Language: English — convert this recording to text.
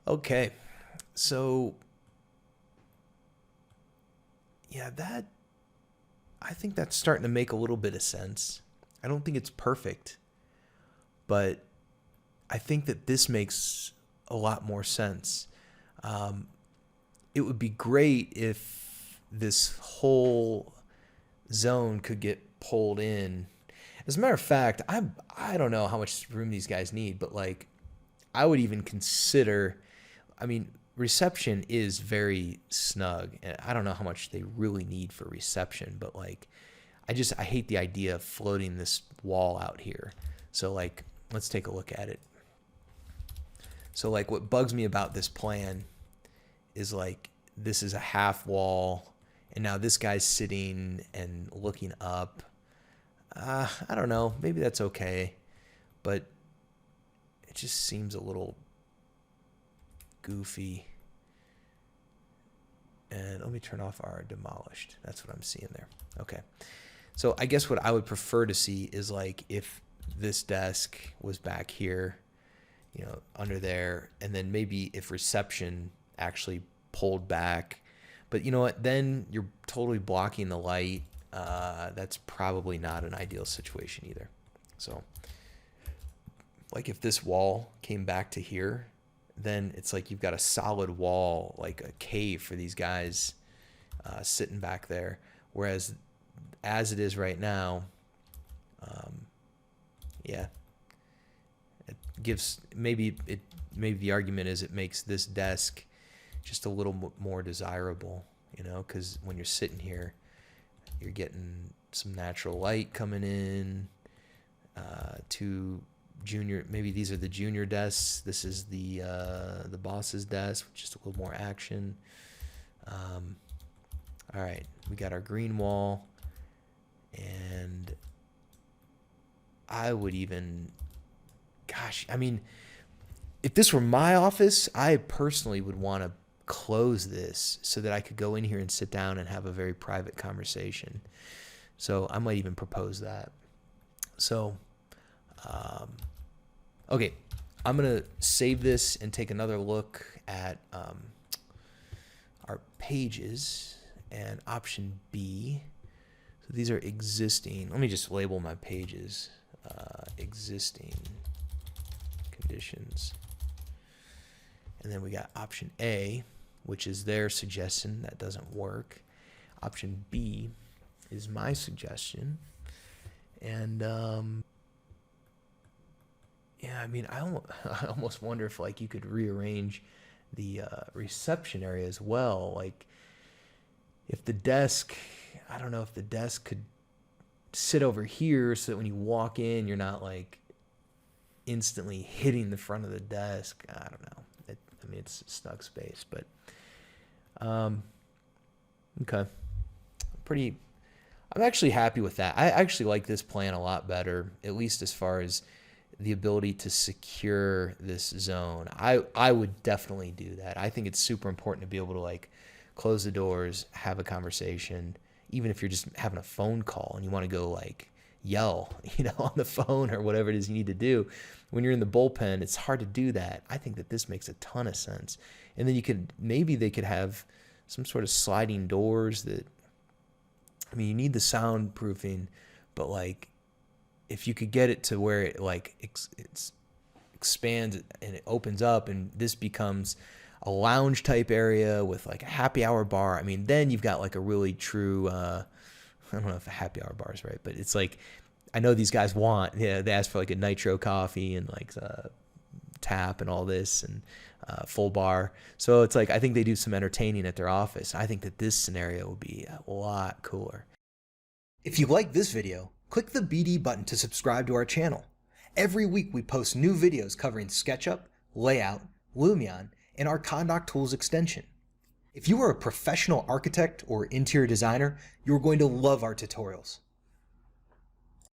Okay, so yeah, I think that's starting to make a little bit of sense. I don't think it's perfect, but I think that this makes a lot more sense. It would be great if this whole zone could get pulled in. As a matter of fact, I don't know how much room these guys need, but like I would even consider, I mean, reception is very snug, and I don't know how much they really need for reception, but like I hate the idea of floating this wall out here. So like let's take a look at it. So like what bugs me about this plan is like this is a half wall, and now this guy's sitting and looking up. I don't know, maybe that's okay, but it just seems a little goofy. And let me turn off our demolished. That's what I'm seeing there. Okay. So I guess what I would prefer to see is like if this desk was back here, you know, under there, and then maybe if reception actually pulled back. But you know what? Then you're totally blocking the light. That's probably not an ideal situation either. So like if this wall came back to here, then it's like you've got a solid wall, like a cave for these guys sitting back there. Whereas as it is right now, yeah, it gives, maybe the argument is it makes this desk just a little more desirable, you know, because when you're sitting here, you're getting some natural light coming in. Two junior, maybe these are the junior desks. This is the boss's desk, with just a little more action. All right, we got our green wall, and I would even, gosh, I mean, if this were my office, I personally would want to close this so that I could go in here and sit down and have a very private conversation. So I might even propose that. So, okay, I'm going to save this and take another look at our pages and option B. So these are existing. Let me just label my pages. Existing conditions. And then we got option A, which is their suggestion. That doesn't work. Option B is my suggestion. And yeah, I mean, I almost wonder if like you could rearrange the reception area as well. Like if the desk, I don't know if the desk could sit over here so that when you walk in, you're not like instantly hitting the front of the desk. I don't know. I mean, it's snug space, but okay. I'm actually happy with that. I actually like this plan a lot better, at least as far as the ability to secure this zone. I would definitely do that. I think it's super important to be able to like close the doors, have a conversation, even if you're just having a phone call and you want to go like yell, you know, on the phone or whatever it is you need to do. When you're in the bullpen, it's hard to do that. I think that this makes a ton of sense. And then maybe they could have some sort of sliding doors that, I mean, you need the soundproofing, but like if you could get it to where it like it expands and it opens up and this becomes a lounge type area with like a happy hour bar. I mean, then you've got like a really true, I don't know if a happy hour bar is right, but it's like, I know these guys they ask for like a nitro coffee and like tap and all this and full bar. So it's like, I think they do some entertaining at their office. I think that this scenario would be a lot cooler. If you like this video, click the BD button to subscribe to our channel. Every week we post new videos covering SketchUp, LayOut, Lumion, and our Condoc Tools extension. If you are a professional architect or interior designer, you're going to love our tutorials.